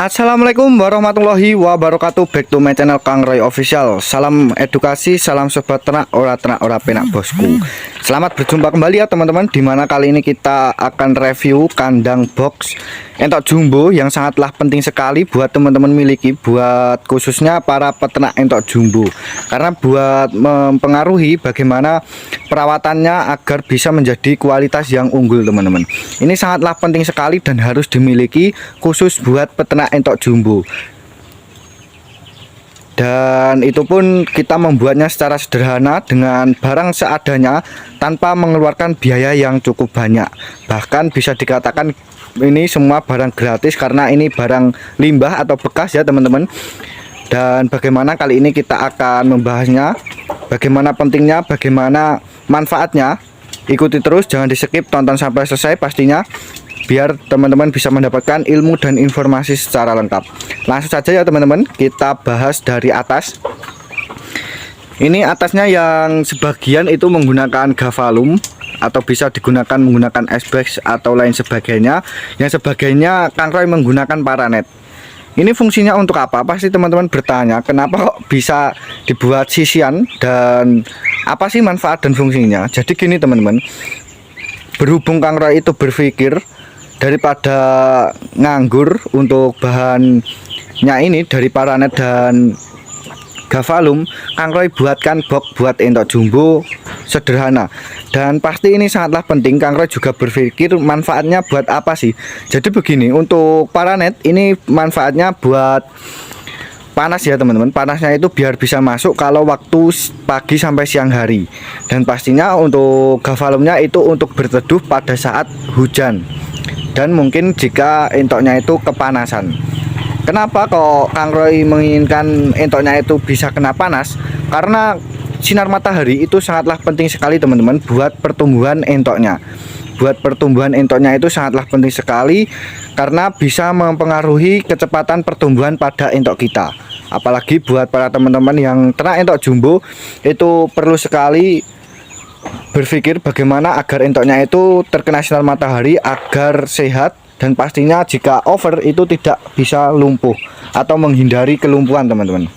Assalamualaikum warahmatullahi wabarakatuh. Back to my channel Kang Roy Official. Salam edukasi, salam sobat ternak ora penak bosku. Selamat berjumpa kembali ya teman-teman. Dimana kali ini kita akan review kandang box entok jumbo yang sangatlah penting sekali buat teman-teman miliki, buat khususnya para peternak entok jumbo. Karena buat mempengaruhi bagaimana perawatannya agar bisa menjadi kualitas yang unggul teman-teman. Ini sangatlah penting sekali dan harus dimiliki khusus buat peternak entok jumbo. Dan itu pun kita membuatnya secara sederhana dengan barang seadanya tanpa mengeluarkan biaya yang cukup banyak. Bahkan bisa dikatakan ini semua barang gratis karena ini barang limbah atau bekas ya teman-teman. Dan bagaimana kali ini kita akan membahasnya, bagaimana pentingnya, bagaimana manfaatnya. Ikuti terus, jangan di skip, tonton sampai selesai pastinya, biar teman-teman bisa mendapatkan ilmu dan informasi secara lengkap. Langsung saja ya teman-teman, kita bahas dari atas. Ini atasnya yang sebagian itu menggunakan Gavalum atau bisa digunakan menggunakan S-Bags atau lain sebagainya. Yang sebagainya Kang Roy menggunakan Paranet. Ini fungsinya untuk apa? Pasti teman-teman bertanya, kenapa kok bisa dibuat sisian dan apa sih manfaat dan fungsinya? Jadi gini teman-teman, berhubung Kang Roy itu berpikir daripada nganggur untuk bahannya ini dari Paranet dan Gavalum, Kang Roy buatkan box buat entok jumbo sederhana. Dan pasti ini sangatlah penting. Kang Roy juga berpikir manfaatnya buat apa sih. Jadi begini, untuk Paranet ini manfaatnya buat panas ya teman-teman. Panasnya itu biar bisa masuk kalau waktu pagi sampai siang hari. Dan pastinya untuk Gavalumnya itu untuk berteduh pada saat hujan. Dan mungkin jika entoknya itu kepanasan. Kenapa kok Kang Roy menginginkan entoknya itu bisa kena panas? Karena sinar matahari itu sangatlah penting sekali teman-teman buat pertumbuhan entoknya. Buat pertumbuhan entoknya itu sangatlah penting sekali karena bisa mempengaruhi kecepatan pertumbuhan pada entok kita. Apalagi buat para teman-teman yang ternak entok jumbo itu perlu sekali berpikir bagaimana agar entoknya itu terkena sinar matahari agar sehat. Dan pastinya jika over itu tidak bisa lumpuh atau menghindari kelumpuhan teman-teman.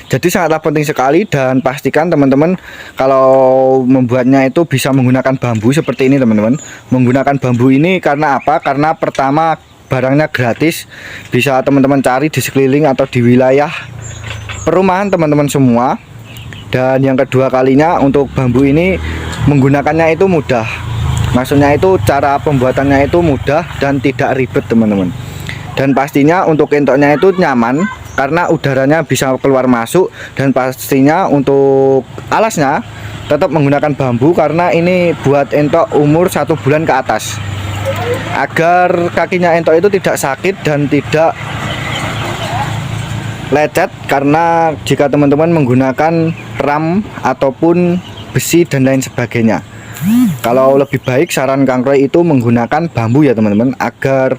Jadi sangatlah penting sekali dan pastikan teman-teman kalau membuatnya itu bisa menggunakan bambu seperti ini teman-teman. Menggunakan bambu ini karena apa? Karena pertama barangnya gratis, bisa teman-teman cari di sekeliling atau di wilayah perumahan teman-teman semua. Dan yang kedua kalinya untuk bambu ini menggunakannya itu mudah. Maksudnya itu cara pembuatannya itu mudah dan tidak ribet teman-teman. Dan pastinya untuk entoknya itu nyaman karena udaranya bisa keluar masuk. Dan pastinya untuk alasnya tetap menggunakan bambu karena ini buat entok umur 1 bulan ke atas, agar kakinya entok itu tidak sakit dan tidak lecet. Karena jika teman-teman menggunakan ram ataupun besi dan lain sebagainya, kalau lebih baik saran Kang Roy itu menggunakan bambu ya teman-teman, agar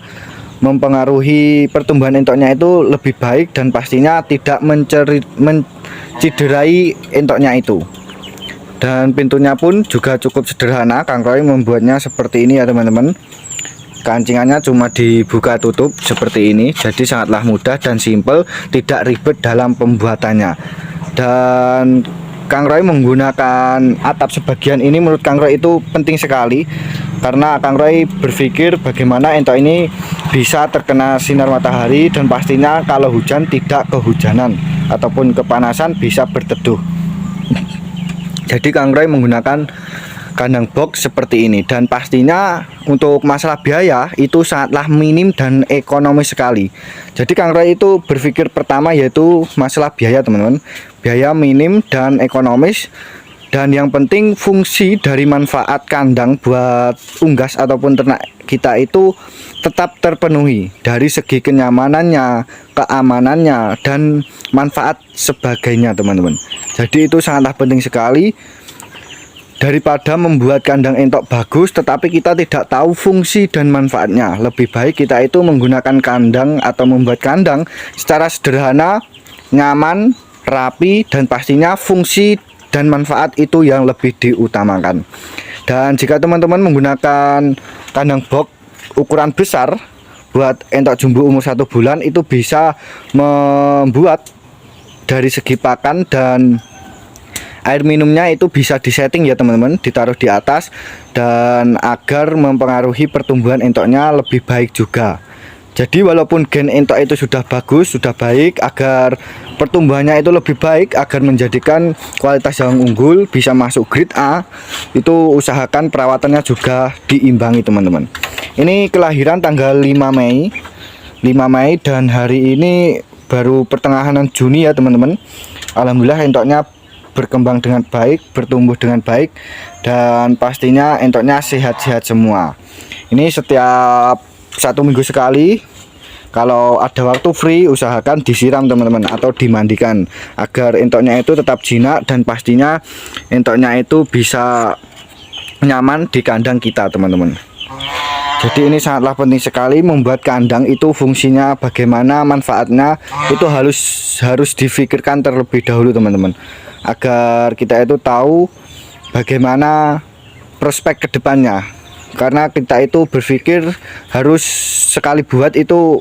mempengaruhi pertumbuhan entoknya itu lebih baik dan pastinya tidak menciderai entoknya itu. Dan pintunya pun juga cukup sederhana, Kang Roy membuatnya seperti ini ya teman-teman. Kancingannya cuma dibuka tutup seperti ini, jadi sangatlah mudah dan simple, tidak ribet dalam pembuatannya. Dan Kang Roy menggunakan atap sebagian ini menurut Kang Roy itu penting sekali karena Kang Roy berpikir bagaimana entok ini bisa terkena sinar matahari dan pastinya kalau hujan tidak kehujanan ataupun kepanasan bisa berteduh. Jadi Kang Roy menggunakan kandang box seperti ini dan pastinya untuk masalah biaya itu sangatlah minim dan ekonomis sekali. Jadi Kang Roy itu berpikir pertama yaitu masalah biaya teman-teman, biaya minim dan ekonomis. Dan yang penting fungsi dari manfaat kandang buat unggas ataupun ternak kita itu tetap terpenuhi dari segi kenyamanannya, keamanannya dan manfaat sebagainya teman-teman. Jadi itu sangatlah penting sekali. Daripada membuat kandang entok bagus tetapi kita tidak tahu fungsi dan manfaatnya, lebih baik kita itu menggunakan kandang atau membuat kandang secara sederhana, nyaman, rapi, dan pastinya fungsi dan manfaat itu yang lebih diutamakan. Dan jika teman-teman menggunakan kandang box ukuran besar buat entok jumbo umur 1 bulan itu bisa membuat dari segi pakan dan air minumnya itu bisa disetting ya teman-teman, ditaruh di atas dan agar mempengaruhi pertumbuhan entoknya lebih baik juga. Jadi walaupun gen entok itu sudah bagus, sudah baik, agar pertumbuhannya itu lebih baik, agar menjadikan kualitas yang unggul, bisa masuk grade A, itu usahakan perawatannya juga diimbangi teman-teman. Ini kelahiran tanggal 5 Mei dan hari ini baru pertengahan Juni ya teman-teman. Alhamdulillah entoknya berkembang dengan baik, bertumbuh dengan baik, dan pastinya entoknya sehat-sehat semua. Ini setiap 1 minggu sekali, kalau ada waktu free usahakan disiram teman-teman atau dimandikan agar entoknya itu tetap jinak dan pastinya entoknya itu bisa nyaman di kandang kita teman-teman. Jadi ini sangatlah penting sekali membuat kandang itu fungsinya bagaimana, manfaatnya itu harus difikirkan terlebih dahulu teman-teman, agar kita itu tahu bagaimana prospek kedepannya. Karena kita itu berpikir harus sekali buat itu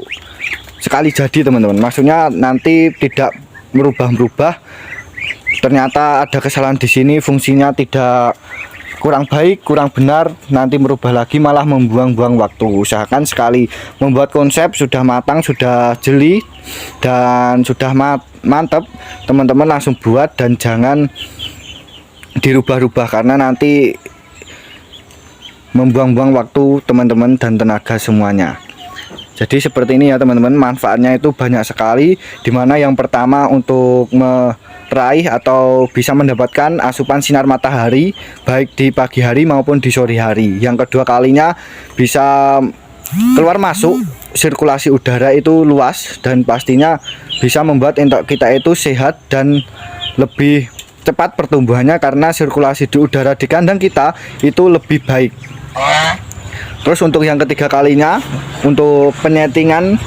sekali jadi teman-teman, maksudnya nanti tidak merubah-merubah, ternyata ada kesalahan di sini, fungsinya tidak kurang baik, kurang benar, nanti merubah lagi malah membuang-buang waktu. Usahakan sekali membuat konsep sudah matang, sudah jeli dan sudah mantap, teman-teman langsung buat dan jangan dirubah-rubah karena nanti membuang-buang waktu teman-teman dan tenaga semuanya. Jadi seperti ini ya teman-teman, manfaatnya itu banyak sekali, dimana yang pertama untuk meraih atau bisa mendapatkan asupan sinar matahari baik di pagi hari maupun di sore hari. Yang kedua kalinya bisa keluar masuk, sirkulasi udara itu luas dan pastinya bisa membuat entok kita itu sehat dan lebih cepat pertumbuhannya karena sirkulasi di udara di kandang kita itu lebih baik. Terus untuk yang ketiga kalinya, untuk penyetingan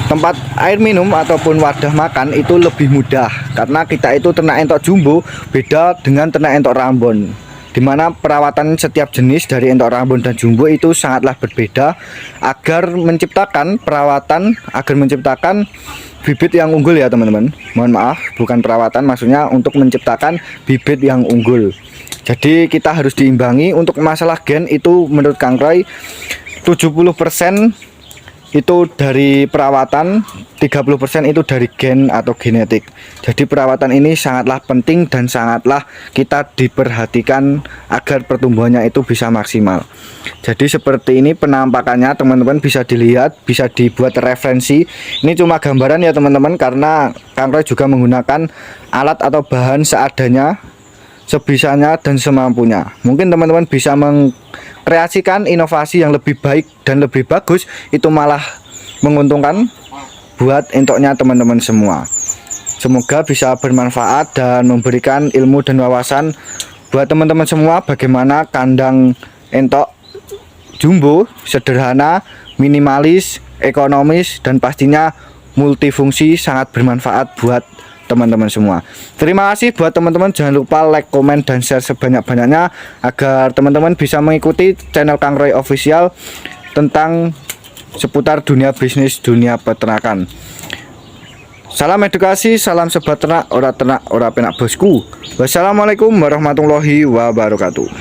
tempat air minum ataupun wadah makan itu lebih mudah karena kita itu ternak entok jumbo beda dengan ternak entok rambon, dimana perawatan setiap jenis dari entok rambon dan jumbo itu sangatlah berbeda. Agar menciptakan perawatan, agar menciptakan bibit yang unggul ya teman-teman, mohon maaf bukan perawatan, maksudnya untuk menciptakan bibit yang unggul. Jadi kita harus diimbangi. Untuk masalah gen itu menurut Kang Roy 70% itu dari perawatan, 30% itu dari gen atau genetik. Jadi perawatan ini sangatlah penting dan sangatlah kita diperhatikan agar pertumbuhannya itu bisa maksimal. Jadi seperti ini penampakannya teman-teman, bisa dilihat, bisa dibuat referensi. Ini cuma gambaran ya teman-teman, karena Kang Roy juga menggunakan alat atau bahan seadanya, sebisanya dan semampunya. Mungkin teman-teman bisa mengkreasikan inovasi yang lebih baik dan lebih bagus, itu malah menguntungkan buat entoknya teman-teman semua. Semoga bisa bermanfaat dan memberikan ilmu dan wawasan buat teman-teman semua bagaimana kandang entok jumbo sederhana, minimalis, ekonomis, dan pastinya multifungsi, sangat bermanfaat buat teman-teman semua. Terima kasih buat teman-teman, jangan lupa like, komen, dan share sebanyak-banyaknya agar teman-teman bisa mengikuti channel Kang Roy Official tentang seputar dunia bisnis, dunia peternakan. Salam edukasi, salam sobat ternak, ora penak bosku. Wassalamualaikum warahmatullahi wabarakatuh.